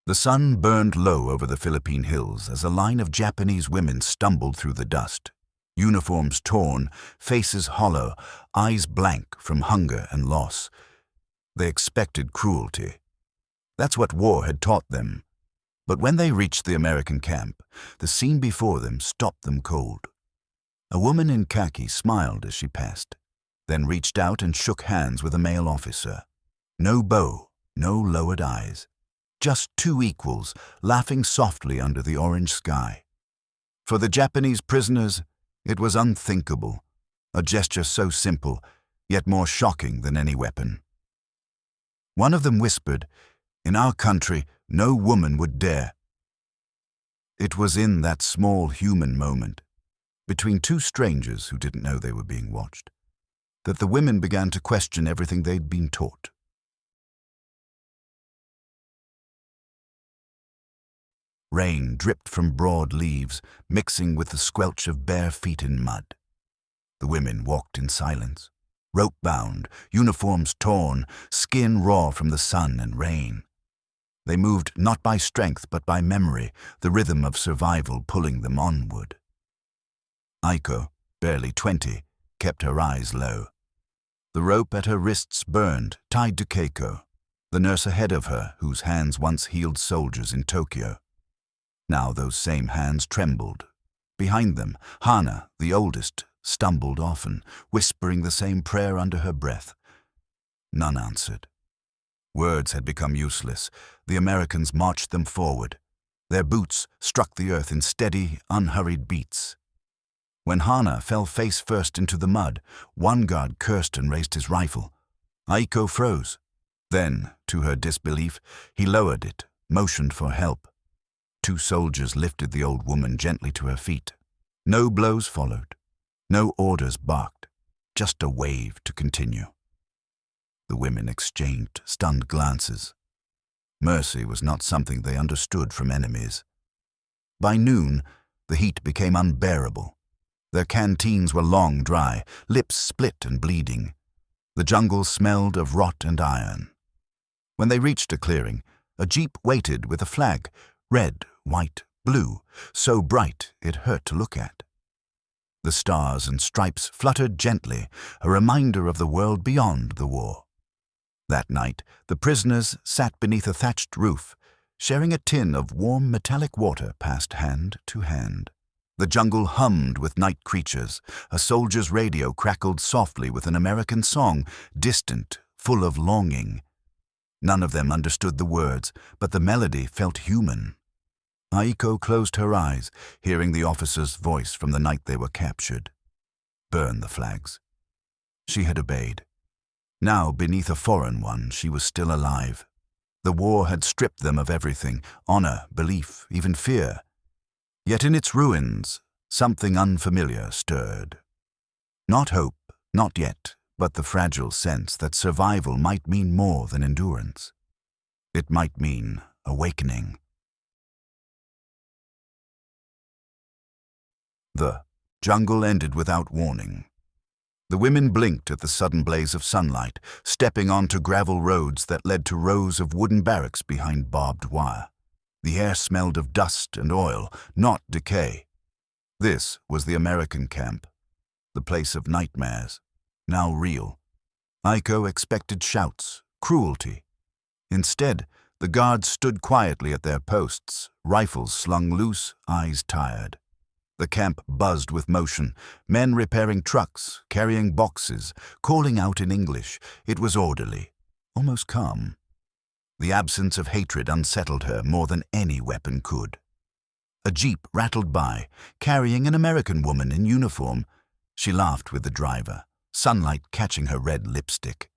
The sun burned low over the Philippine hills as a line of Japanese women stumbled through the dust. Uniforms torn, faces hollow, eyes blank from hunger and loss. They expected cruelty. That's what war had taught them. But when they reached the American camp, the scene before them stopped them cold. A woman in khaki smiled as she passed, then reached out and shook hands with a male officer. No bow, no lowered eyes. Just two equals, laughing softly under the orange sky. For the Japanese prisoners, it was unthinkable, a gesture so simple, yet more shocking than any weapon. One of them whispered, "In our country, no woman would dare." It was in that small human moment, between two strangers who didn't know they were being watched, that the women began to question everything they'd been taught. Rain dripped from broad leaves, mixing with the squelch of bare feet in mud. The women walked in silence, rope-bound, uniforms torn, skin raw from the sun and rain. They moved not by strength but by memory, the rhythm of survival pulling them onward. Aiko, barely 20, kept her eyes low. The rope at her wrists burned, tied to Keiko, the nurse ahead of her whose hands once healed soldiers in Tokyo. Now those same hands trembled. Behind them, Hana, the oldest, stumbled often, whispering the same prayer under her breath. None answered. Words had become useless. The Americans marched them forward. Their boots struck the earth in steady, unhurried beats. When Hana fell face first into the mud, one guard cursed and raised his rifle. Aiko froze. Then, to her disbelief, he lowered it, motioned for help. Two soldiers lifted the old woman gently to her feet. No blows followed. No orders barked. Just a wave to continue. The women exchanged stunned glances. Mercy was not something they understood from enemies. By noon, the heat became unbearable. Their canteens were long dry, lips split and bleeding. The jungle smelled of rot and iron. When they reached a clearing, a jeep waited with a flag, red, white, blue, so bright it hurt to look at. The stars and stripes fluttered gently, a reminder of the world beyond the war. That night, the prisoners sat beneath a thatched roof, sharing a tin of warm metallic water passed hand to hand. The jungle hummed with night creatures. A soldier's radio crackled softly with an American song, distant, full of longing. None of them understood the words, but the melody felt human. Aiko closed her eyes, hearing the officer's voice from the night they were captured. Burn the flags. She had obeyed. Now, beneath a foreign one, she was still alive. The war had stripped them of everything, honor, belief, even fear. Yet in its ruins, something unfamiliar stirred. Not hope, not yet, but the fragile sense that survival might mean more than endurance. It might mean awakening. The jungle ended without warning. The women blinked at the sudden blaze of sunlight, stepping onto gravel roads that led to rows of wooden barracks behind barbed wire. The air smelled of dust and oil, not decay. This was the American camp, the place of nightmares, now real. Aiko expected shouts, cruelty. Instead, the guards stood quietly at their posts, rifles slung loose, eyes tired. The camp buzzed with motion, men repairing trucks, carrying boxes, calling out in English. It was orderly, almost calm. The absence of hatred unsettled her more than any weapon could. A jeep rattled by, carrying an American woman in uniform. She laughed with the driver, sunlight catching her red lipstick.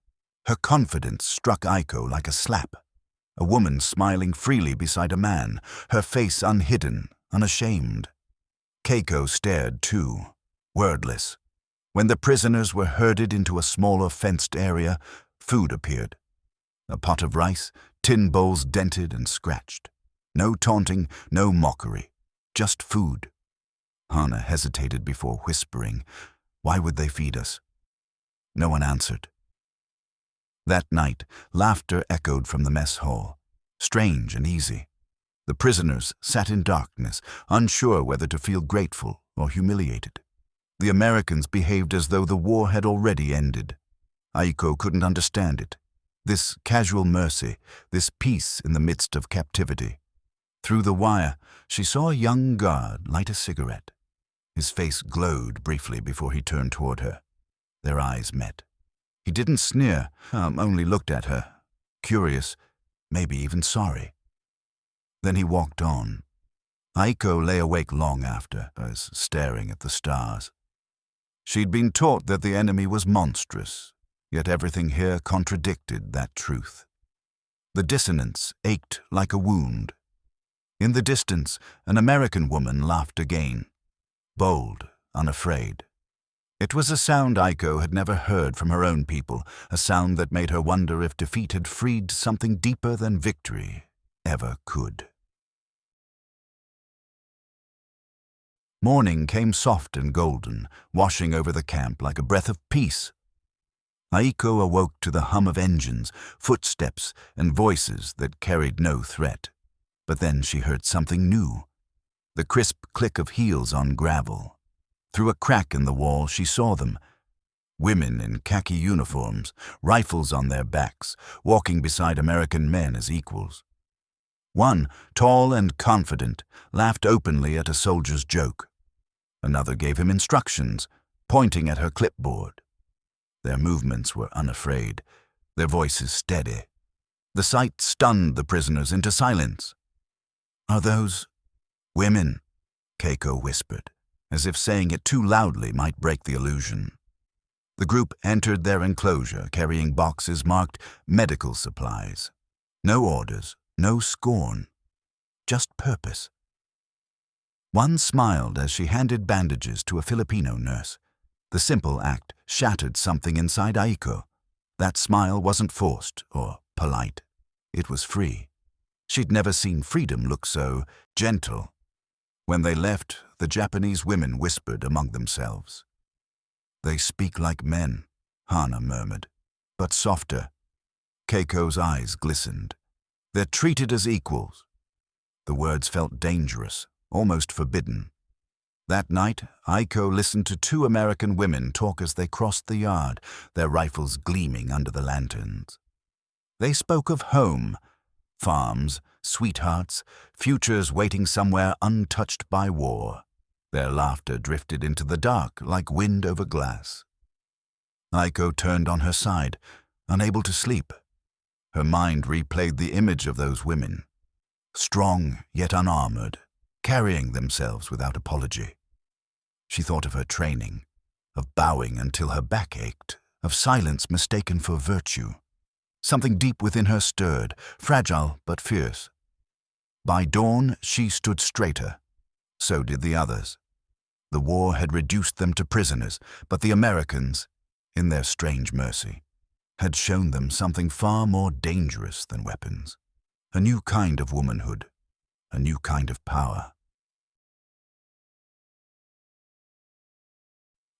Her confidence struck Aiko like a slap. A woman smiling freely beside a man, her face unhidden, unashamed. Keiko stared too, wordless. When the prisoners were herded into a smaller fenced area, food appeared. A pot of rice, tin bowls dented and scratched. No taunting, no mockery, just food. Hana hesitated before whispering, "Why would they feed us?" No one answered. That night, laughter echoed from the mess hall, strange and easy, The prisoners sat in darkness, unsure whether to feel grateful or humiliated. The Americans behaved as though the war had already ended. Aiko couldn't understand it. This casual mercy, this peace in the midst of captivity. Through the wire, she saw a young guard light a cigarette. His face glowed briefly before he turned toward her. Their eyes met. He didn't sneer, only looked at her, curious, maybe even sorry. Then he walked on. Aiko lay awake long after, as staring at the stars. She'd been taught that the enemy was monstrous, yet everything here contradicted that truth. The dissonance ached like a wound. In the distance, an American woman laughed again, bold, unafraid. It was a sound Aiko had never heard from her own people, a sound that made her wonder if defeat had freed something deeper than victory ever could. Morning came soft and golden, washing over the camp like a breath of peace. Aiko awoke to the hum of engines, footsteps, and voices that carried no threat. But then she heard something new, the crisp click of heels on gravel. Through a crack in the wall she saw them, women in khaki uniforms, rifles on their backs, walking beside American men as equals. One, tall and confident, laughed openly at a soldier's joke. Another gave him instructions, pointing at her clipboard. Their movements were unafraid, their voices steady. The sight stunned the prisoners into silence. "Are those women?" Keiko whispered, as if saying it too loudly might break the illusion. The group entered their enclosure carrying boxes marked medical supplies. No orders, no scorn, just purpose. One smiled as she handed bandages to a Filipino nurse. The simple act shattered something inside Aiko. That smile wasn't forced or polite. It was free. She'd never seen freedom look so gentle. When they left, the Japanese women whispered among themselves. "They speak like men," Hana murmured, "but softer." Keiko's eyes glistened. "They're treated as equals." The words felt dangerous, almost forbidden. That night, Aiko listened to two American women talk as they crossed the yard, their rifles gleaming under the lanterns. They spoke of home, farms, sweethearts, futures waiting somewhere untouched by war. Their laughter drifted into the dark like wind over glass. Aiko turned on her side, unable to sleep. Her mind replayed the image of those women, strong yet unarmored, carrying themselves without apology. She thought of her training, of bowing until her back ached, of silence mistaken for virtue. Something deep within her stirred, fragile but fierce. By dawn, she stood straighter. So did the others. The war had reduced them to prisoners, but the Americans, in their strange mercy, had shown them something far more dangerous than weapons. A new kind of womanhood, a new kind of power.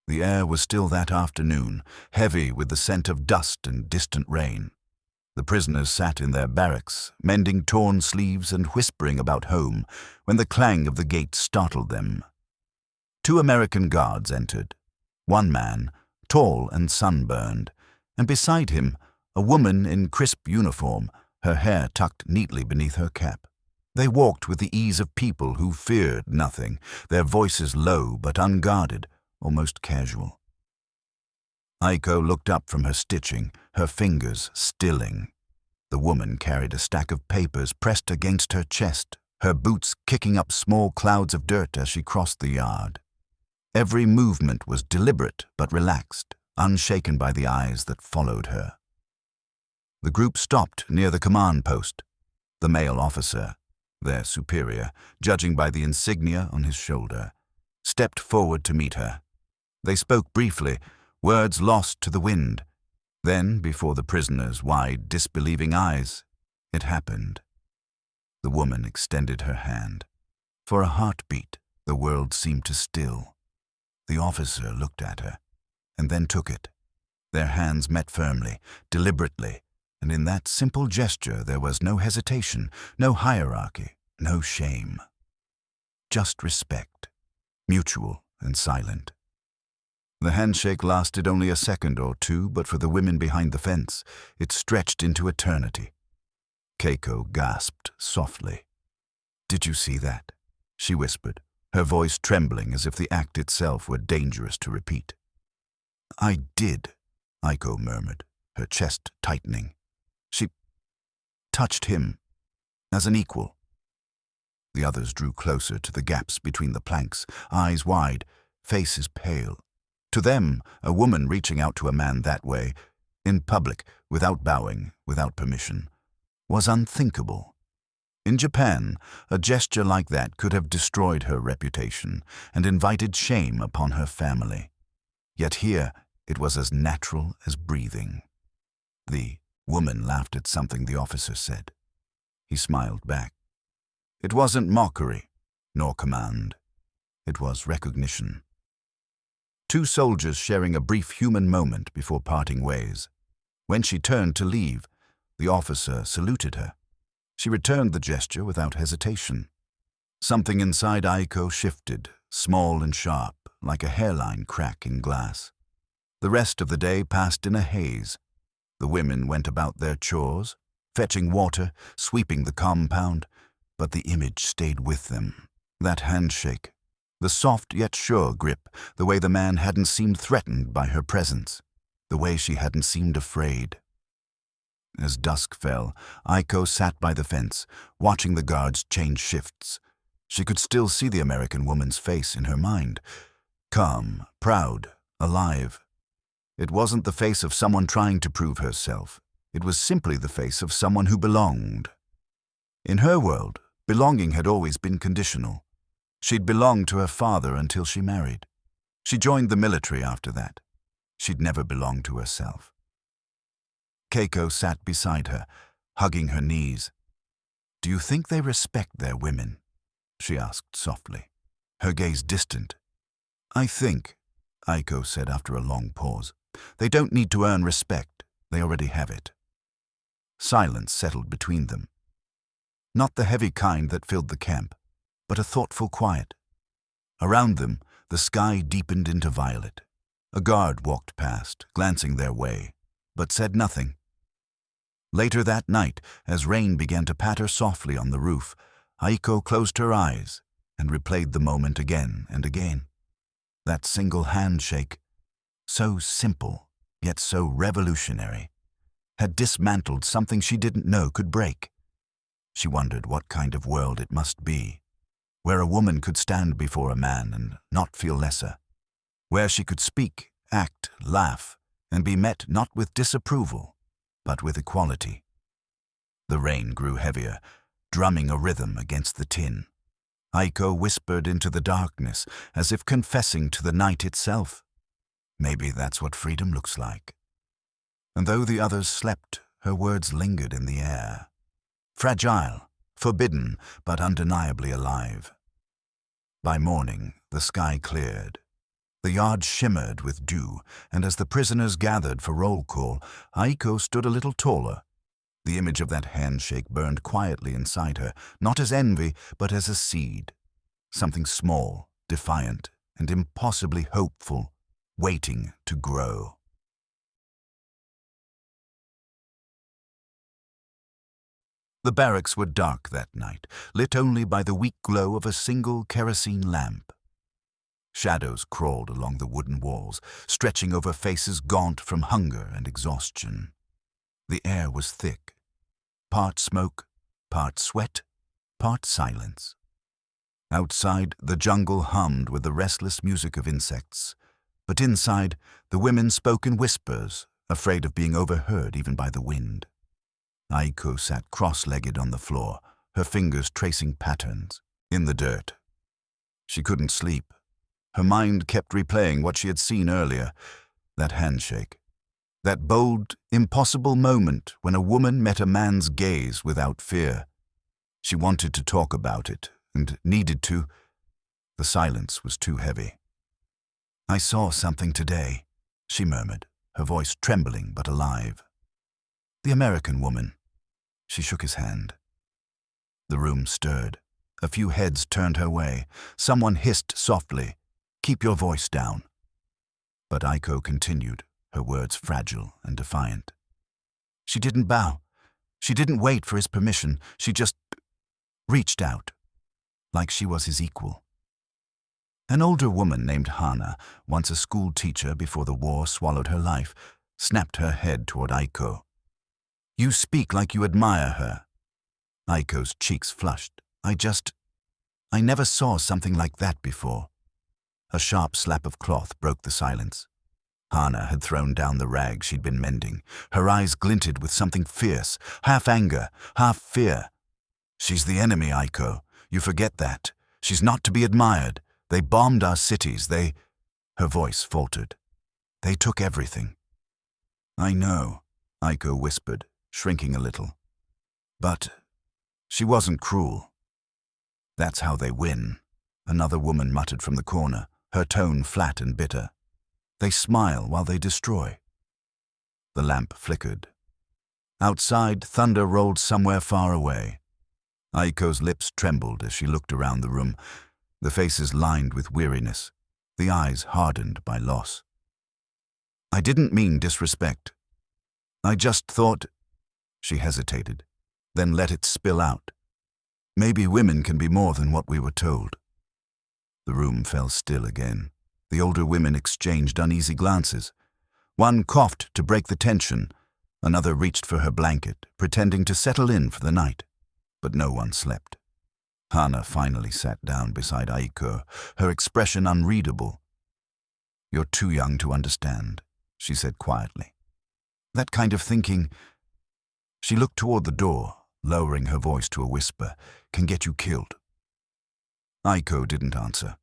The air was still that afternoon, heavy with the scent of dust and distant rain. The prisoners sat in their barracks, mending torn sleeves and whispering about home, when the clang of the gate startled them. Two American guards entered. One man, tall and sunburned, and beside him, a woman in crisp uniform, her hair tucked neatly beneath her cap. They walked with the ease of people who feared nothing, their voices low but unguarded, almost casual. Aiko looked up from her stitching, her fingers stilling. The woman carried a stack of papers pressed against her chest, her boots kicking up small clouds of dirt as she crossed the yard. Every movement was deliberate but relaxed, unshaken by the eyes that followed her. The group stopped near the command post. The male officer, their superior, judging by the insignia on his shoulder, stepped forward to meet her. They spoke briefly, words lost to the wind. Then, before the prisoner's wide, disbelieving eyes, it happened. The woman extended her hand. For a heartbeat, the world seemed to still. The officer looked at her, and then took it. Their hands met firmly, deliberately, and in that simple gesture there was no hesitation, no hierarchy, no shame. Just respect, mutual and silent. The handshake lasted only a second or two, but for the women behind the fence, it stretched into eternity. Keiko gasped softly. "Did you see that?" she whispered, her voice trembling as if the act itself were dangerous to repeat. "I did," Aiko murmured, her chest tightening. "She touched him, as an equal." The others drew closer to the gaps between the planks, eyes wide, faces pale. To them, a woman reaching out to a man that way, in public, without bowing, without permission, was unthinkable. In Japan, a gesture like that could have destroyed her reputation and invited shame upon her family. Yet here, it was as natural as breathing. The woman laughed at something the officer said. He smiled back. It wasn't mockery, nor command. It was recognition. Two soldiers sharing a brief human moment before parting ways. When she turned to leave, the officer saluted her. She returned the gesture without hesitation. Something inside Aiko shifted, small and sharp, like a hairline crack in glass. The rest of the day passed in a haze. The women went about their chores, fetching water, sweeping the compound, but the image stayed with them. That handshake, the soft yet sure grip, the way the man hadn't seemed threatened by her presence, the way she hadn't seemed afraid. As dusk fell, Aiko sat by the fence, watching the guards change shifts. She could still see the American woman's face in her mind. Calm, proud, alive. It wasn't the face of someone trying to prove herself. It was simply the face of someone who belonged. In her world, belonging had always been conditional. She'd belonged to her father until she married. She joined the military after that. She'd never belonged to herself. Keiko sat beside her, hugging her knees. "Do you think they respect their women?" she asked softly, her gaze distant. "I think," Aiko said after a long pause, "they don't need to earn respect. They already have it." Silence settled between them. Not the heavy kind that filled the camp, but a thoughtful quiet. Around them, the sky deepened into violet. A guard walked past, glancing their way, but said nothing. Later that night, as rain began to patter softly on the roof, Aiko closed her eyes and replayed the moment again and again. That single handshake, so simple, yet so revolutionary, had dismantled something she didn't know could break. She wondered what kind of world it must be, where a woman could stand before a man and not feel lesser, where she could speak, act, laugh, and be met not with disapproval, but with equality. The rain grew heavier, drumming a rhythm against the tin. Aiko whispered into the darkness, as if confessing to the night itself. Maybe that's what freedom looks like. And though the others slept, her words lingered in the air. Fragile, forbidden, but undeniably alive. By morning, the sky cleared. The yard shimmered with dew, and as the prisoners gathered for roll call, Aiko stood a little taller. The image of that handshake burned quietly inside her, not as envy, but as a seed. Something small, defiant, and impossibly hopeful, waiting to grow. The barracks were dark that night, lit only by the weak glow of a single kerosene lamp. Shadows crawled along the wooden walls, stretching over faces gaunt from hunger and exhaustion. The air was thick, part smoke, part sweat, part silence. Outside, the jungle hummed with the restless music of insects, but inside, the women spoke in whispers, afraid of being overheard even by the wind. Aiko sat cross-legged on the floor, her fingers tracing patterns in the dirt. She couldn't sleep. Her mind kept replaying what she had seen earlier, that handshake. That bold, impossible moment when a woman met a man's gaze without fear. She wanted to talk about it, and needed to. The silence was too heavy. "I saw something today," she murmured, her voice trembling but alive. "The American woman." She shook his hand. The room stirred. A few heads turned her way. Someone hissed softly, "Keep your voice down." But Aiko continued, her words fragile and defiant. She didn't bow. She didn't wait for his permission. She just reached out, like she was his equal. An older woman named Hana, once a school teacher before the war swallowed her life, snapped her head toward Aiko. "You speak like you admire her." Aiko's cheeks flushed. I never saw something like that before." A sharp slap of cloth broke the silence. Hana had thrown down the rag she'd been mending. Her eyes glinted with something fierce, half anger, half fear. "She's the enemy, Aiko. You forget that. She's not to be admired. They bombed our cities. Her voice faltered. "They took everything." "I know," Aiko whispered, shrinking a little. "But she wasn't cruel." "That's how they win," another woman muttered from the corner, her tone flat and bitter. "They smile while they destroy." The lamp flickered. Outside, thunder rolled somewhere far away. Aiko's lips trembled as she looked around the room, the faces lined with weariness, the eyes hardened by loss. "I didn't mean disrespect. I just thought—" She hesitated, then let it spill out. "Maybe women can be more than what we were told." The room fell still again. The older women exchanged uneasy glances. One coughed to break the tension. Another reached for her blanket, pretending to settle in for the night. But no one slept. Hana finally sat down beside Aiko, her expression unreadable. "You're too young to understand," she said quietly. "That kind of thinking—" She looked toward the door, lowering her voice to a whisper, "can get you killed." Aiko didn't answer.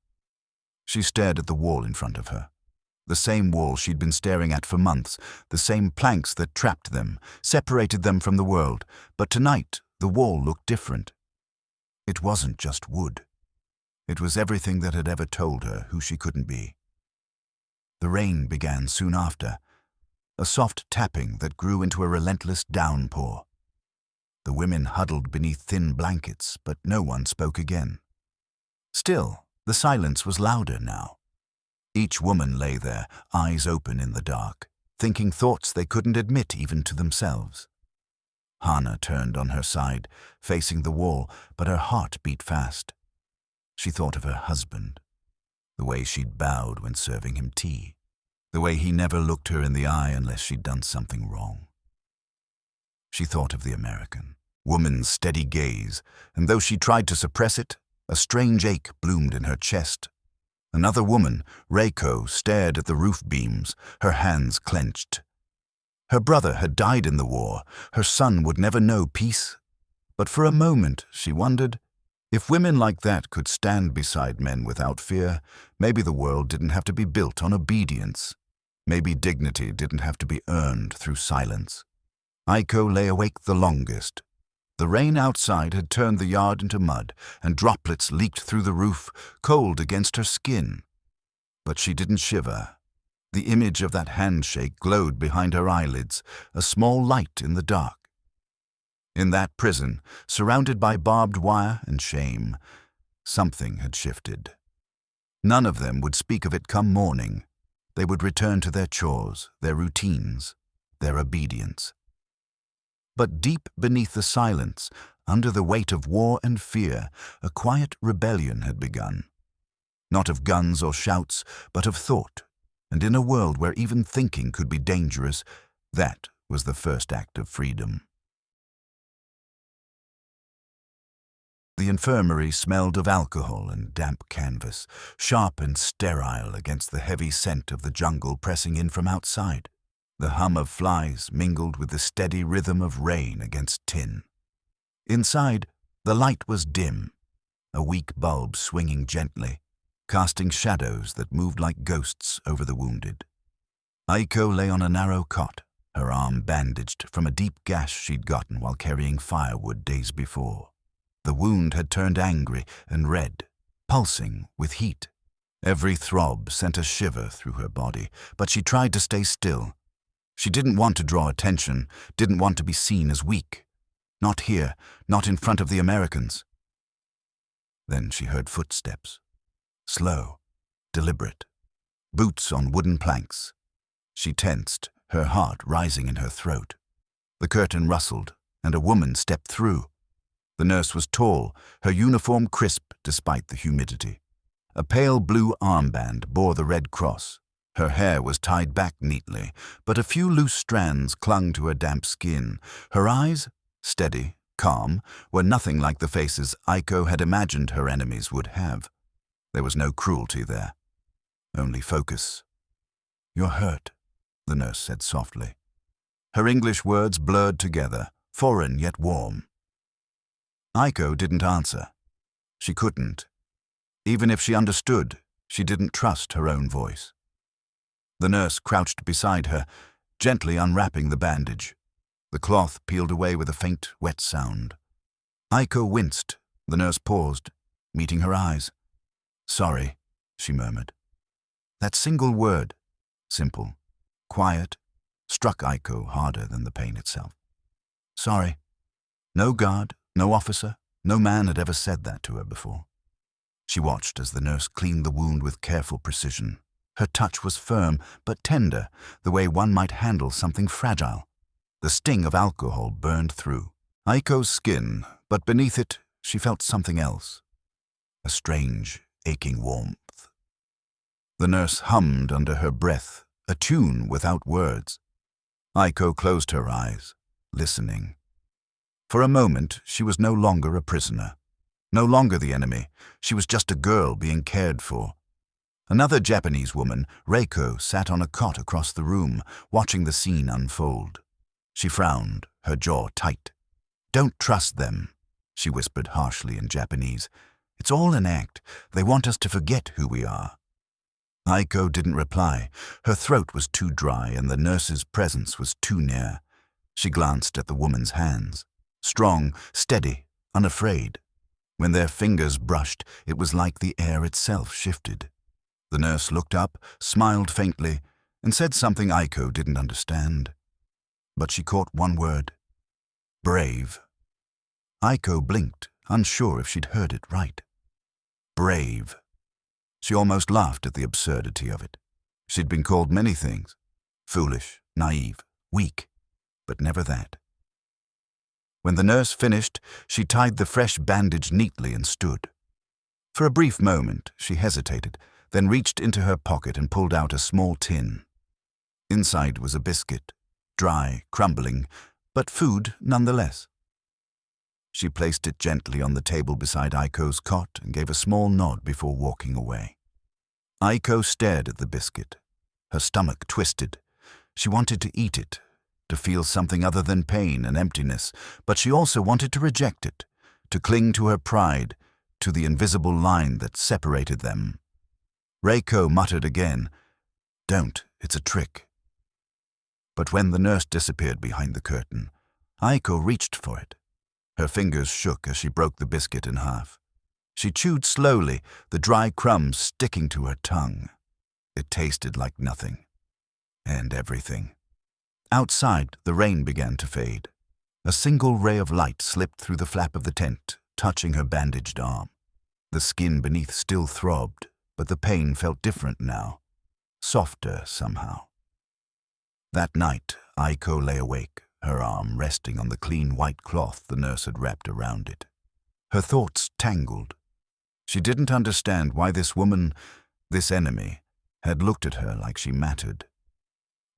She stared at the wall in front of her. The same wall she'd been staring at for months, the same planks that trapped them, separated them from the world. But tonight, the wall looked different. It wasn't just wood. It was everything that had ever told her who she couldn't be. The rain began soon after, a soft tapping that grew into a relentless downpour. The women huddled beneath thin blankets, but no one spoke again. Still, the silence was louder now. Each woman lay there, eyes open in the dark, thinking thoughts they couldn't admit even to themselves. Hana turned on her side, facing the wall, but her heart beat fast. She thought of her husband, the way she'd bowed when serving him tea, the way he never looked her in the eye unless she'd done something wrong. She thought of the American woman's steady gaze, and though she tried to suppress it, a strange ache bloomed in her chest. Another woman, Reiko, stared at the roof beams, her hands clenched. Her brother had died in the war. Her son would never know peace. But for a moment, she wondered, if women like that could stand beside men without fear, maybe the world didn't have to be built on obedience. Maybe dignity didn't have to be earned through silence. Aiko lay awake the longest. The rain outside had turned the yard into mud, and droplets leaked through the roof, cold against her skin. But she didn't shiver. The image of that handshake glowed behind her eyelids, a small light in the dark. In that prison, surrounded by barbed wire and shame, something had shifted. None of them would speak of it come morning. They would return to their chores, their routines, their obedience. But deep beneath the silence, under the weight of war and fear, a quiet rebellion had begun. Not of guns or shouts, but of thought. And in a world where even thinking could be dangerous, that was the first act of freedom. The infirmary smelled of alcohol and damp canvas, sharp and sterile against the heavy scent of the jungle pressing in from outside. The hum of flies mingled with the steady rhythm of rain against tin. Inside, the light was dim, a weak bulb swinging gently, casting shadows that moved like ghosts over the wounded. Aiko lay on a narrow cot, her arm bandaged from a deep gash she'd gotten while carrying firewood days before. The wound had turned angry and red, pulsing with heat. Every throb sent a shiver through her body, but she tried to stay still. She didn't want to draw attention, didn't want to be seen as weak. Not here, not in front of the Americans. Then she heard footsteps. Slow, deliberate. Boots on wooden planks. She tensed, her heart rising in her throat. The curtain rustled, and a woman stepped through. The nurse was tall, her uniform crisp despite the humidity. A pale blue armband bore the red cross. Her hair was tied back neatly, but a few loose strands clung to her damp skin. Her eyes, steady, calm, were nothing like the faces Aiko had imagined her enemies would have. There was no cruelty there, only focus. "You're hurt," the nurse said softly. Her English words blurred together, foreign yet warm. Aiko didn't answer. She couldn't. Even if she understood, she didn't trust her own voice. The nurse crouched beside her, gently unwrapping the bandage. The cloth peeled away with a faint, wet sound. Aiko winced. The nurse paused, meeting her eyes. "Sorry," she murmured. That single word, simple, quiet, struck Aiko harder than the pain itself. Sorry. No guard, no officer, no man had ever said that to her before. She watched as the nurse cleaned the wound with careful precision. Her touch was firm but tender, the way one might handle something fragile. The sting of alcohol burned through Aiko's skin, but beneath it she felt something else. A strange, aching warmth. The nurse hummed under her breath, a tune without words. Aiko closed her eyes, listening. For a moment, she was no longer a prisoner. No longer the enemy. She was just a girl being cared for. Another Japanese woman, Reiko, sat on a cot across the room, watching the scene unfold. She frowned, her jaw tight. "Don't trust them," she whispered harshly in Japanese. "It's all an act. They want us to forget who we are." Aiko didn't reply. Her throat was too dry and the nurse's presence was too near. She glanced at the woman's hands. Strong, steady, unafraid. When their fingers brushed, it was like the air itself shifted. The nurse looked up, smiled faintly, and said something Aiko didn't understand. But she caught one word. Brave. Aiko blinked, unsure if she'd heard it right. Brave. She almost laughed at the absurdity of it. She'd been called many things. Foolish, naive, weak, but never that. When the nurse finished, she tied the fresh bandage neatly and stood. For a brief moment, she hesitated, then reached into her pocket and pulled out a small tin. Inside was a biscuit, dry, crumbling, but food nonetheless. She placed it gently on the table beside Aiko's cot and gave a small nod before walking away. Aiko stared at the biscuit. Her stomach twisted. She wanted to eat it, to feel something other than pain and emptiness, but she also wanted to reject it, to cling to her pride, to the invisible line that separated them. Reiko muttered again, "Don't, it's a trick." But when the nurse disappeared behind the curtain, Aiko reached for it. Her fingers shook as she broke the biscuit in half. She chewed slowly, the dry crumbs sticking to her tongue. It tasted like nothing. And everything. Outside, the rain began to fade. A single ray of light slipped through the flap of the tent, touching her bandaged arm. The skin beneath still throbbed, but the pain felt different now, softer somehow. That night, Aiko lay awake, her arm resting on the clean white cloth the nurse had wrapped around it. Her thoughts tangled. She didn't understand why this woman, this enemy, had looked at her like she mattered.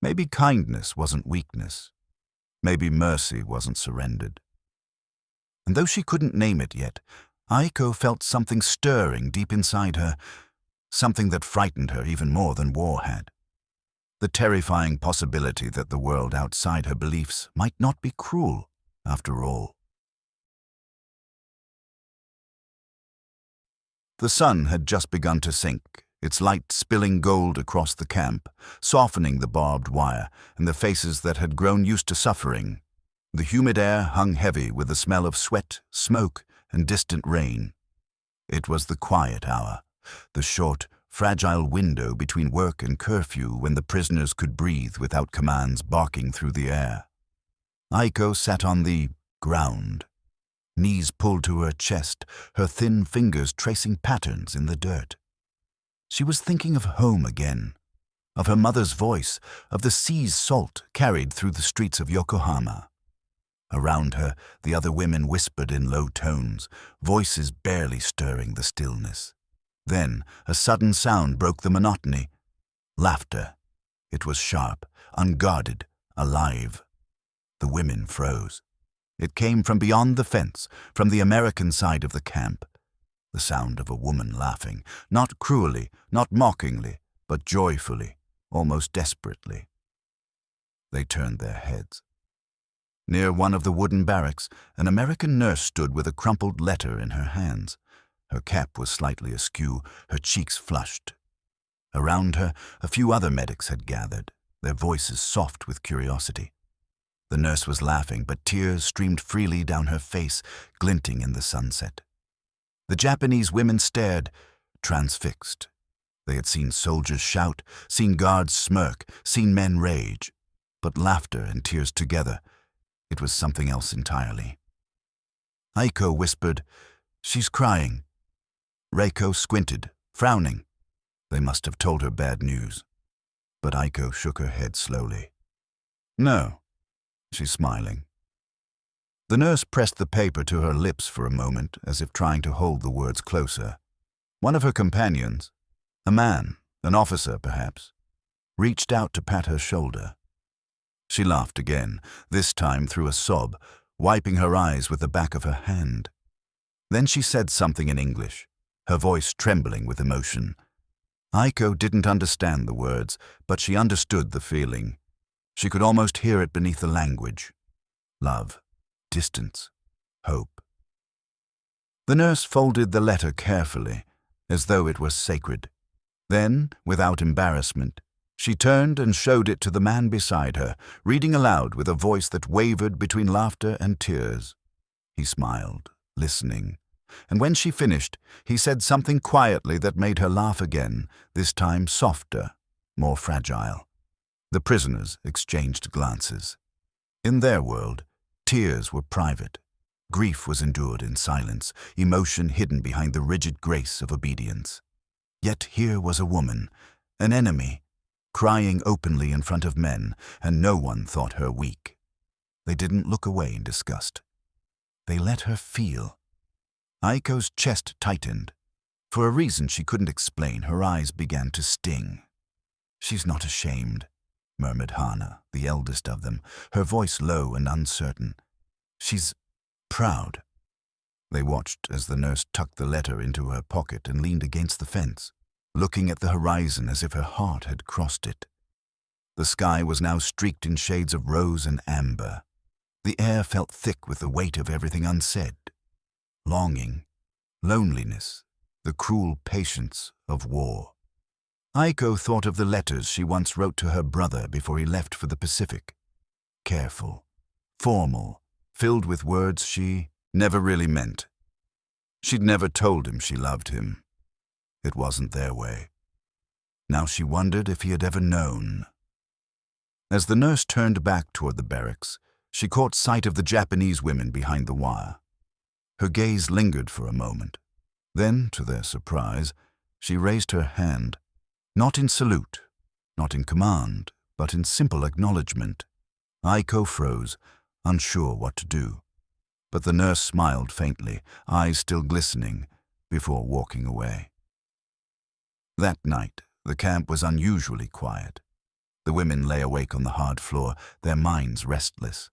Maybe kindness wasn't weakness. Maybe mercy wasn't surrendered. And though she couldn't name it yet, Aiko felt something stirring deep inside her, something that frightened her even more than war had. The terrifying possibility that the world outside her beliefs might not be cruel, after all. The sun had just begun to sink, its light spilling gold across the camp, softening the barbed wire and the faces that had grown used to suffering. The humid air hung heavy with the smell of sweat, smoke, and distant rain. It was the quiet hour, the short, fragile window between work and curfew when the prisoners could breathe without commands barking through the air. Aiko sat on the ground. knees pulled to her chest, her thin fingers tracing patterns in the dirt. She was thinking of home again, of her mother's voice, of the sea's salt carried through the streets of Yokohama. Around her, the other women whispered in low tones, voices barely stirring the stillness. Then, a sudden sound broke the monotony. Laughter. It was sharp, unguarded, alive. The women froze. It came from beyond the fence, from the American side of the camp. The sound of a woman laughing, not cruelly, not mockingly, but joyfully, almost desperately. They turned their heads. Near one of the wooden barracks, an American nurse stood with a crumpled letter in her hands. Her cap was slightly askew, her cheeks flushed. Around her, a few other medics had gathered, their voices soft with curiosity. The nurse was laughing, but tears streamed freely down her face, glinting in the sunset. The Japanese women stared, transfixed. They had seen soldiers shout, seen guards smirk, seen men rage. But laughter and tears together, it was something else entirely. Aiko whispered, "She's crying." Reiko squinted, frowning. They must have told her bad news. But Aiko shook her head slowly. "No," she's smiling. The nurse pressed the paper to her lips for a moment, as if trying to hold the words closer. One of her companions, a man, an officer perhaps, reached out to pat her shoulder. She laughed again, this time through a sob, wiping her eyes with the back of her hand. Then she said something in English, her voice trembling with emotion. Aiko didn't understand the words, but she understood the feeling. She could almost hear it beneath the language. Love, distance, hope. The nurse folded the letter carefully, as though it was sacred. Then, without embarrassment, she turned and showed it to the man beside her, reading aloud with a voice that wavered between laughter and tears. He smiled, listening, and when she finished, he said something quietly that made her laugh again, this time softer, more fragile. The prisoners exchanged glances. In their world, tears were private. Grief was endured in silence, emotion hidden behind the rigid grace of obedience. Yet here was a woman, an enemy, crying openly in front of men, and no one thought her weak. They didn't look away in disgust. They let her feel. Aiko's chest tightened. For a reason she couldn't explain, her eyes began to sting. "She's not ashamed," murmured Hana, the eldest of them, her voice low and uncertain. "She's proud." They watched as the nurse tucked the letter into her pocket and leaned against the fence, looking at the horizon as if her heart had crossed it. The sky was now streaked in shades of rose and amber. The air felt thick with the weight of everything unsaid. Longing, loneliness, the cruel patience of war. Aiko thought of the letters she once wrote to her brother before he left for the Pacific. Careful, formal, filled with words she never really meant. She'd never told him she loved him. It wasn't their way. Now she wondered if he had ever known. As the nurse turned back toward the barracks, she caught sight of the Japanese women behind the wire. Her gaze lingered for a moment. Then, to their surprise, she raised her hand, not in salute, not in command, but in simple acknowledgement. Aiko froze, unsure what to do. But the nurse smiled faintly, eyes still glistening, before walking away. That night, the camp was unusually quiet. The women lay awake on the hard floor, their minds restless.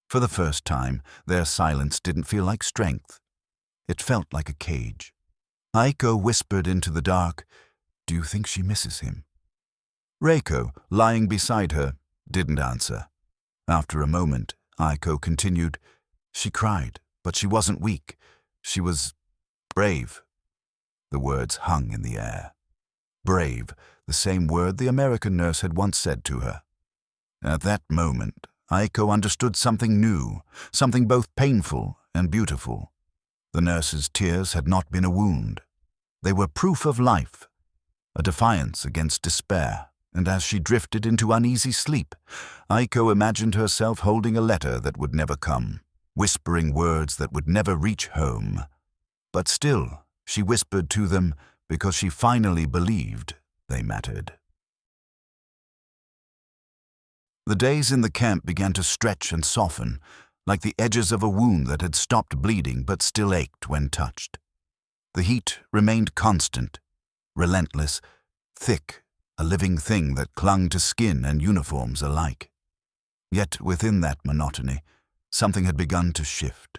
For the first time, their silence didn't feel like strength. It felt like a cage. Aiko whispered into the dark, "Do you think she misses him?" Reiko, lying beside her, didn't answer. After a moment, Aiko continued, "She cried, but she wasn't weak. She was brave." The words hung in the air. Brave, the same word the American nurse had once said to her. At that moment, Aiko understood something new, something both painful and beautiful. The nurse's tears had not been a wound. They were proof of life, a defiance against despair, and as she drifted into uneasy sleep, Aiko imagined herself holding a letter that would never come, whispering words that would never reach home. But still, she whispered to them because she finally believed they mattered. The days in the camp began to stretch and soften, like the edges of a wound that had stopped bleeding but still ached when touched. The heat remained constant, relentless, thick, a living thing that clung to skin and uniforms alike. Yet within that monotony, something had begun to shift.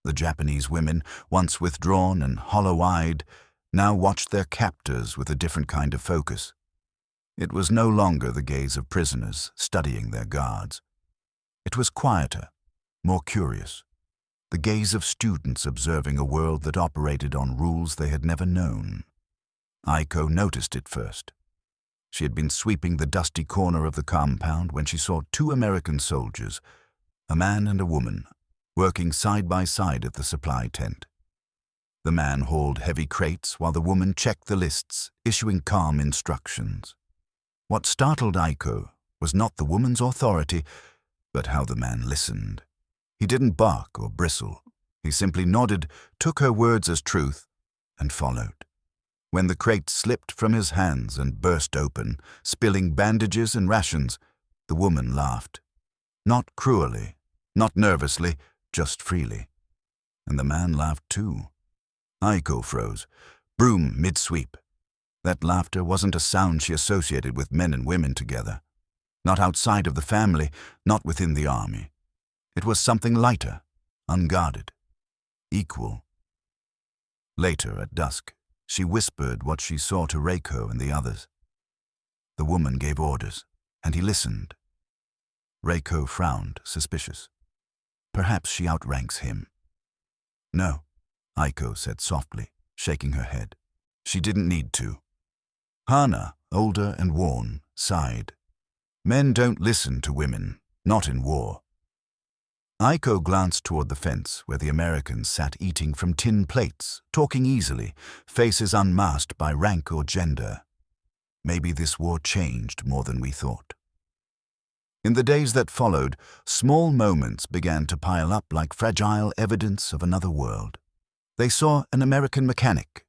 The Japanese women, once withdrawn and hollow-eyed, now watched their captors with a different kind of focus. It was no longer the gaze of prisoners studying their guards. It was quieter, more curious, the gaze of students observing a world that operated on rules they had never known. Aiko noticed it first. She had been sweeping the dusty corner of the compound when she saw two American soldiers, a man and a woman, working side by side at the supply tent. The man hauled heavy crates while the woman checked the lists, issuing calm instructions. What startled Aiko was not the woman's authority, but how the man listened. He didn't bark or bristle. He simply nodded, took her words as truth, and followed. When the crate slipped from his hands and burst open, spilling bandages and rations, the woman laughed. Not cruelly, not nervously, just freely. And the man laughed too. Aiko froze, broom mid-sweep. That laughter wasn't a sound she associated with men and women together. Not outside of the family, not within the army. It was something lighter, unguarded, equal. Later, at dusk, she whispered what she saw to Reiko and the others. The woman gave orders, and he listened. Reiko frowned, suspicious. Perhaps she outranks him. No, Aiko said softly, shaking her head. She didn't need to. Hana, older and worn, sighed. Men don't listen to women, not in war. Aiko glanced toward the fence where the Americans sat eating from tin plates, talking easily, faces unmasked by rank or gender. Maybe this war changed more than we thought. In the days that followed, small moments began to pile up like fragile evidence of another world. They saw an American mechanic,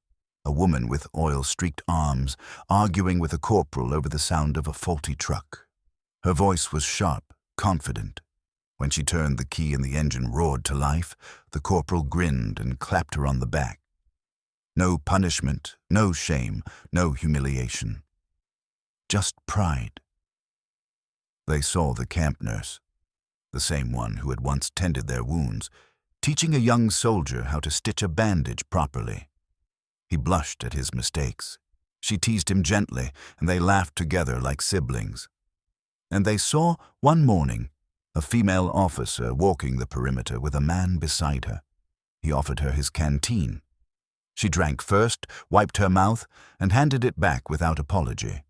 a woman with oil-streaked arms, arguing with a corporal over the sound of a faulty truck. Her voice was sharp, confident. When she turned the key and the engine roared to life, the corporal grinned and clapped her on the back. No punishment, no shame, no humiliation. Just pride. They saw the camp nurse, the same one who had once tended their wounds, teaching a young soldier how to stitch a bandage properly. He blushed at his mistakes. She teased him gently, and they laughed together like siblings. And they saw, one morning, a female officer walking the perimeter with a man beside her. He offered her his canteen. She drank first, wiped her mouth, and handed it back without apology.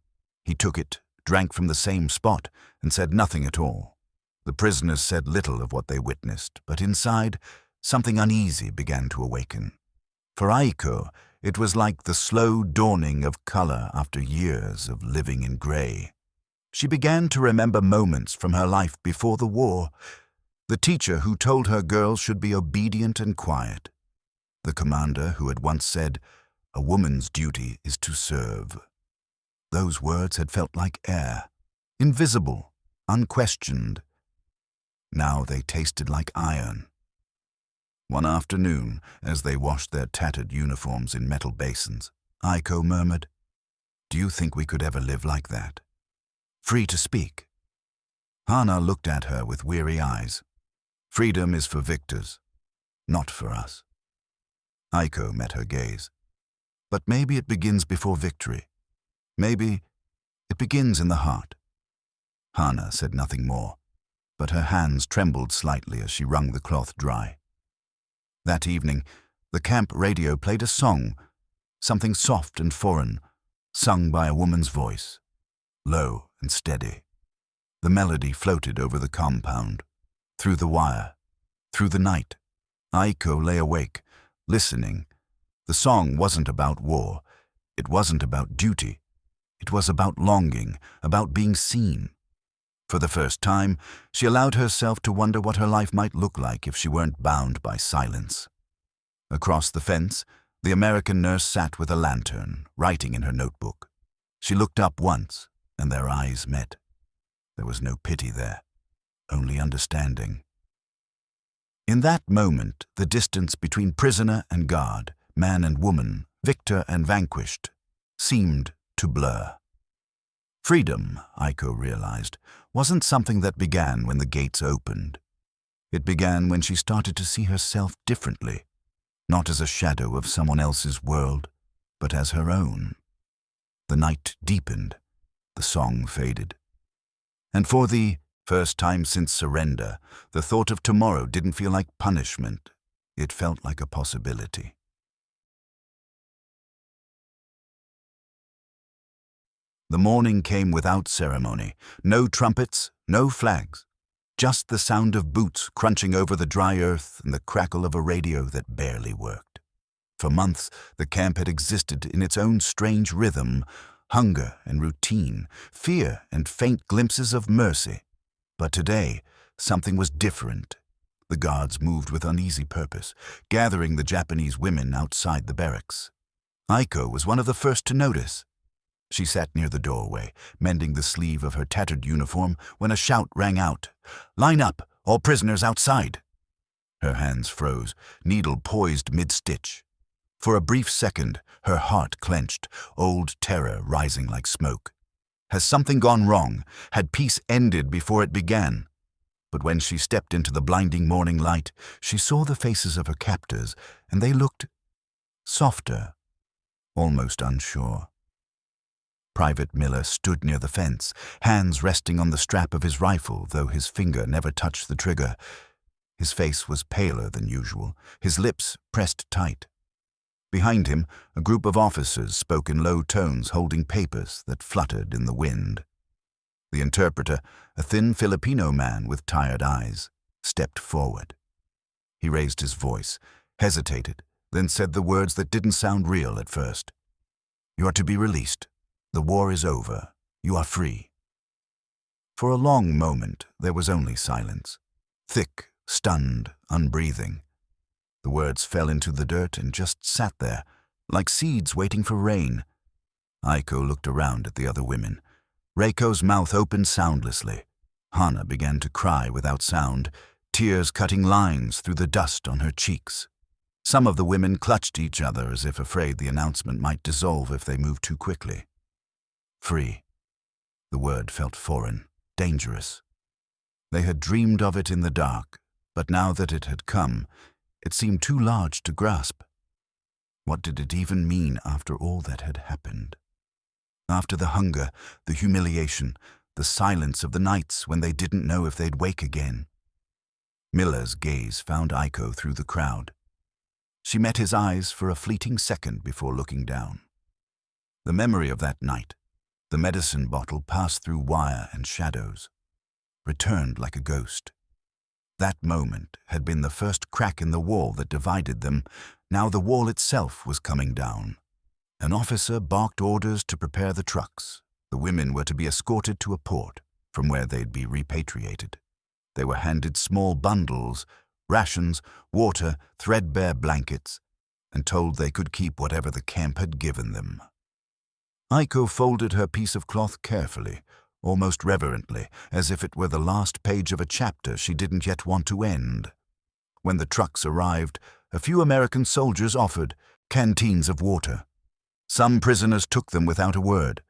He took it, drank from the same spot, and said nothing at all. The prisoners said little of what they witnessed, but inside, something uneasy began to awaken. For Aiko, it was like the slow dawning of color after years of living in gray. She began to remember moments from her life before the war. The teacher who told her girls should be obedient and quiet. The commander who had once said, "A woman's duty is to serve." Those words had felt like air, invisible, unquestioned. Now they tasted like iron. One afternoon, as they washed their tattered uniforms in metal basins, Aiko murmured, "Do you think we could ever live like that? Free to speak?" Hana looked at her with weary eyes. "Freedom is for victors, not for us." Aiko met her gaze. "But maybe it begins before victory. Maybe it begins in the heart." Hana said nothing more, but her hands trembled slightly as she wrung the cloth dry. That evening, the camp radio played a song, something soft and foreign, sung by a woman's voice, low and steady. The melody floated over the compound, through the wire, through the night. Aiko lay awake, listening. The song wasn't about war. It wasn't about duty. It was about longing, about being seen. For the first time, she allowed herself to wonder what her life might look like if she weren't bound by silence. Across the fence, the American nurse sat with a lantern, writing in her notebook. She looked up once, and their eyes met. There was no pity there, only understanding. In that moment, the distance between prisoner and guard, man and woman, victor and vanquished, seemed to blur. Freedom, Aiko realized, wasn't something that began when the gates opened. It began when she started to see herself differently, not as a shadow of someone else's world, but as her own. The night deepened, the song faded. And for the first time since surrender, the thought of tomorrow didn't feel like punishment. It felt like a possibility. The morning came without ceremony. No trumpets, no flags. Just the sound of boots crunching over the dry earth and the crackle of a radio that barely worked. For months, the camp had existed in its own strange rhythm, hunger and routine, fear and faint glimpses of mercy. But today, something was different. The guards moved with uneasy purpose, gathering the Japanese women outside the barracks. Aiko was one of the first to notice. She sat near the doorway, mending the sleeve of her tattered uniform, when a shout rang out, "Line up, all prisoners outside!" Her hands froze, needle poised mid-stitch. For a brief second, her heart clenched, old terror rising like smoke. Has something gone wrong? Had peace ended before it began? But when she stepped into the blinding morning light, she saw the faces of her captors, and they looked softer, almost unsure. Private Miller stood near the fence, hands resting on the strap of his rifle, though his finger never touched the trigger. His face was paler than usual, his lips pressed tight. Behind him, a group of officers spoke in low tones, holding papers that fluttered in the wind. The interpreter, a thin Filipino man with tired eyes, stepped forward. He raised his voice, hesitated, then said the words that didn't sound real at first. "You are to be released. The war is over. You are free." For a long moment, there was only silence. Thick, stunned, unbreathing. The words fell into the dirt and just sat there, like seeds waiting for rain. Aiko looked around at the other women. Reiko's mouth opened soundlessly. Hana began to cry without sound, tears cutting lines through the dust on her cheeks. Some of the women clutched each other as if afraid the announcement might dissolve if they moved too quickly. Free. The word felt foreign, dangerous. They had dreamed of it in the dark, but now that it had come, it seemed too large to grasp. What did it even mean after all that had happened? After the hunger, the humiliation, the silence of the nights when they didn't know if they'd wake again. Miller's gaze found Aiko through the crowd. She met his eyes for a fleeting second before looking down. The memory of that night, the medicine bottle passed through wire and shadows, returned like a ghost. That moment had been the first crack in the wall that divided them. Now the wall itself was coming down. An officer barked orders to prepare the trucks. The women were to be escorted to a port, from where they'd be repatriated. They were handed small bundles, rations, water, threadbare blankets, and told they could keep whatever the camp had given them. Aiko folded her piece of cloth carefully, almost reverently, as if it were the last page of a chapter she didn't yet want to end. When the trucks arrived, a few American soldiers offered canteens of water. Some prisoners took them without a word.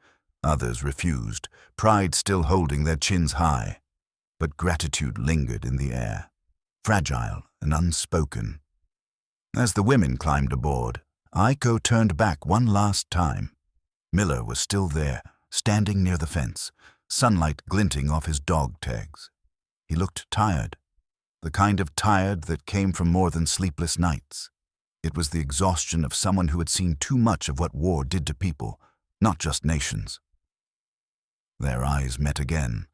Others refused, pride still holding their chins high. But gratitude lingered in the air, fragile and unspoken. As the women climbed aboard, Aiko turned back one last time. Miller was still there, standing near the fence, sunlight glinting off his dog tags. He looked tired, the kind of tired that came from more than sleepless nights. It was the exhaustion of someone who had seen too much of what war did to people, not just nations. Their eyes met again.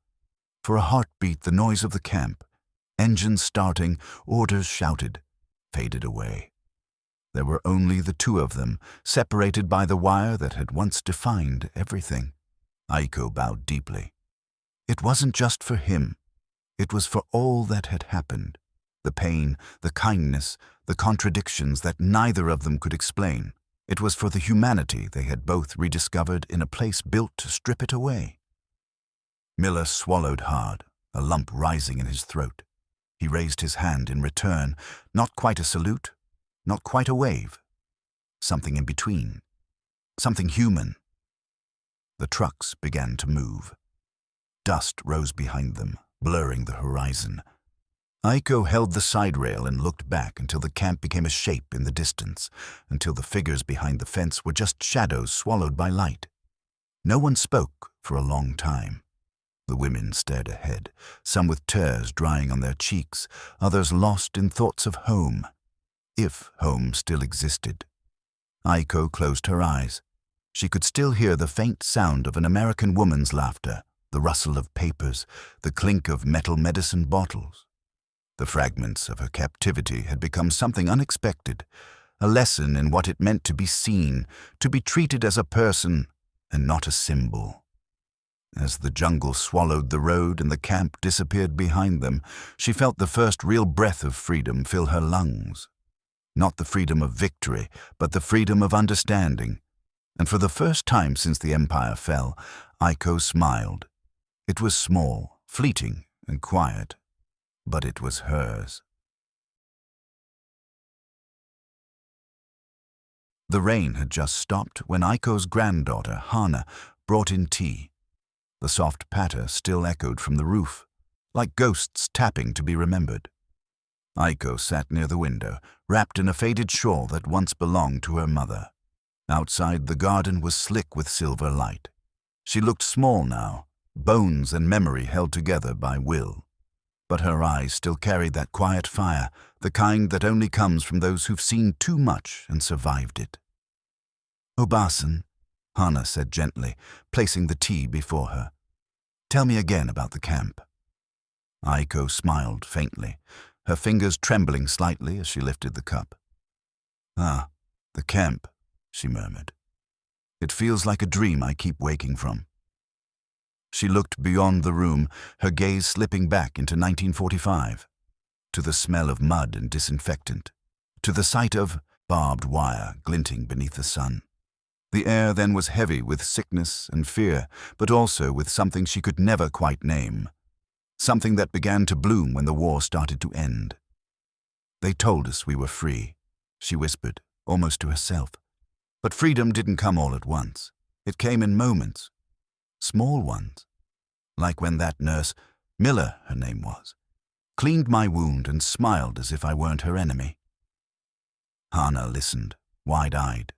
For a heartbeat, the noise of the camp, engines starting, orders shouted, faded away. There were only the two of them, separated by the wire that had once defined everything. Aiko bowed deeply. It wasn't just for him. It was for all that had happened. The pain, the kindness, the contradictions that neither of them could explain. It was for the humanity they had both rediscovered in a place built to strip it away. Miller swallowed hard, a lump rising in his throat. He raised his hand in return, not quite a salute, not quite a wave. Something in between. Something human. The trucks began to move. Dust rose behind them, blurring the horizon. Aiko held the side rail and looked back until the camp became a shape in the distance, until the figures behind the fence were just shadows swallowed by light. No one spoke for a long time. The women stared ahead, some with tears drying on their cheeks, others lost in thoughts of home, if home still existed. Aiko closed her eyes. She could still hear the faint sound of an American woman's laughter, the rustle of papers, the clink of metal medicine bottles. The fragments of her captivity had become something unexpected, a lesson in what it meant to be seen, to be treated as a person and not a symbol. As the jungle swallowed the road and the camp disappeared behind them, she felt the first real breath of freedom fill her lungs. Not the freedom of victory, but the freedom of understanding. And for the first time since the empire fell, Aiko smiled. It was small, fleeting, and quiet, but it was hers. The rain had just stopped when Aiko's granddaughter, Hana, brought in tea. The soft patter still echoed from the roof, like ghosts tapping to be remembered. Aiko sat near the window, wrapped in a faded shawl that once belonged to her mother. Outside, the garden was slick with silver light. She looked small now, bones and memory held together by will. But her eyes still carried that quiet fire, the kind that only comes from those who've seen too much and survived it. "Obasan," Hana said gently, placing the tea before her. "Tell me again about the camp." Aiko smiled faintly, her fingers trembling slightly as she lifted the cup. "Ah, the camp," she murmured. "It feels like a dream I keep waking from." She looked beyond the room, her gaze slipping back into 1945, to the smell of mud and disinfectant, to the sight of barbed wire glinting beneath the sun. The air then was heavy with sickness and fear, but also with something she could never quite name. Something that began to bloom when the war started to end. "They told us we were free," she whispered, almost to herself. But freedom didn't come all at once. It came in moments. Small ones. Like when that nurse, Miller her name was, cleaned my wound and smiled as if I weren't her enemy. Hana listened, wide-eyed.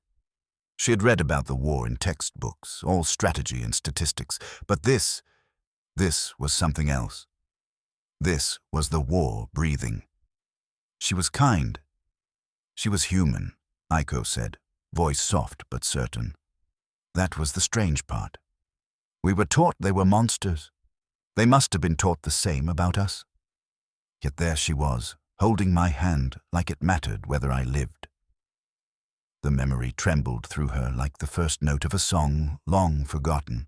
She had read about the war in textbooks, all strategy and statistics, but this was something else. This was the war breathing. She was kind. She was human, Aiko said, voice soft but certain. That was the strange part. We were taught they were monsters. They must have been taught the same about us. Yet there she was, holding my hand like it mattered whether I lived. The memory trembled through her like the first note of a song long forgotten.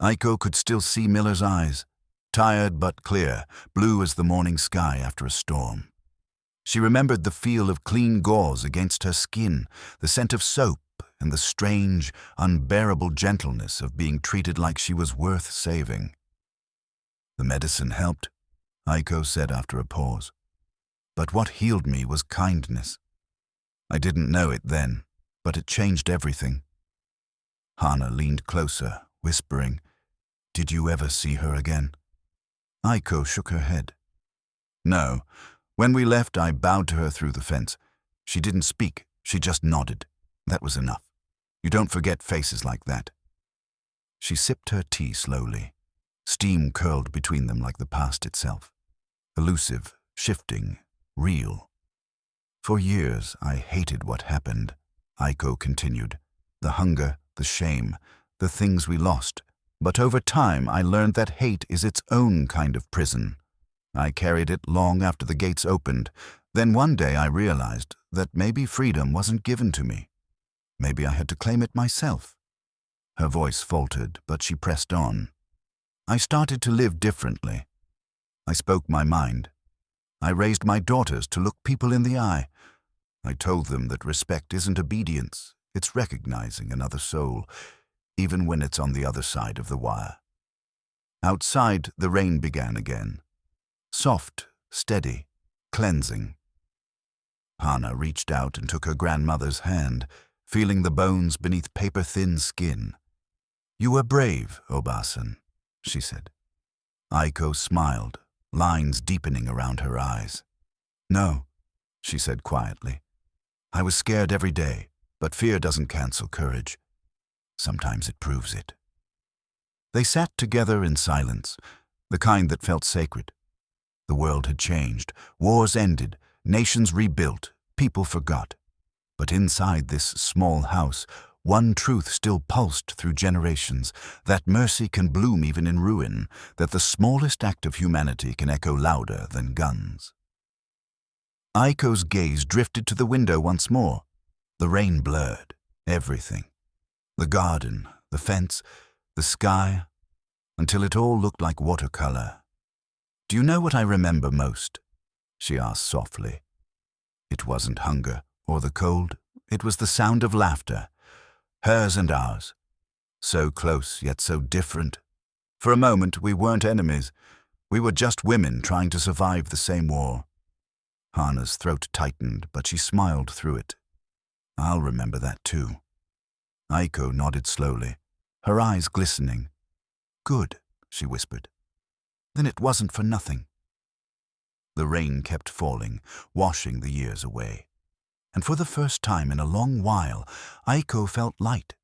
Aiko could still see Miller's eyes, tired but clear, blue as the morning sky after a storm. She remembered the feel of clean gauze against her skin, the scent of soap, and the strange, unbearable gentleness of being treated like she was worth saving. "The medicine helped," Aiko said after a pause. "But what healed me was kindness. I didn't know it then, but it changed everything." Hana leaned closer, whispering, "Did you ever see her again?" Aiko shook her head. "No. When we left, I bowed to her through the fence. She didn't speak, she just nodded. That was enough. You don't forget faces like that." She sipped her tea slowly. Steam curled between them like the past itself. Elusive, shifting, real. "For years, I hated what happened," Aiko continued. "The hunger, the shame, the things we lost. But over time, I learned that hate is its own kind of prison. I carried it long after the gates opened. Then one day I realized that maybe freedom wasn't given to me. Maybe I had to claim it myself." Her voice faltered, but she pressed on. I started to live differently. I spoke my mind. I raised my daughters to look people in the eye. I told them that respect isn't obedience, it's recognizing another soul, even when it's on the other side of the wire. Outside, the rain began again. Soft, steady, cleansing. Hannah reached out and took her grandmother's hand, feeling the bones beneath paper-thin skin. "You were brave, Obasan," she said. Aiko smiled, lines deepening around her eyes. "No," she said quietly. "I was scared every day, but fear doesn't cancel courage. Sometimes it proves it." They sat together in silence, the kind that felt sacred. The world had changed, wars ended, nations rebuilt, people forgot. But inside this small house, one truth still pulsed through generations, that mercy can bloom even in ruin, that the smallest act of humanity can echo louder than guns. Aiko's gaze drifted to the window once more. The rain blurred everything. The garden, the fence, the sky, until it all looked like watercolor. "Do you know what I remember most?" she asked softly. It wasn't hunger or the cold, it was the sound of laughter, hers and ours. So close, yet so different. For a moment, we weren't enemies. We were just women trying to survive the same war. Hannah's throat tightened, but she smiled through it. "I'll remember that too." Aiko nodded slowly, her eyes glistening. "Good," she whispered. "Then it wasn't for nothing." The rain kept falling, washing the years away. And for the first time in a long while, Aiko felt light.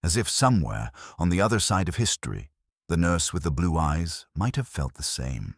As if somewhere, on the other side of history, the nurse with the blue eyes might have felt the same.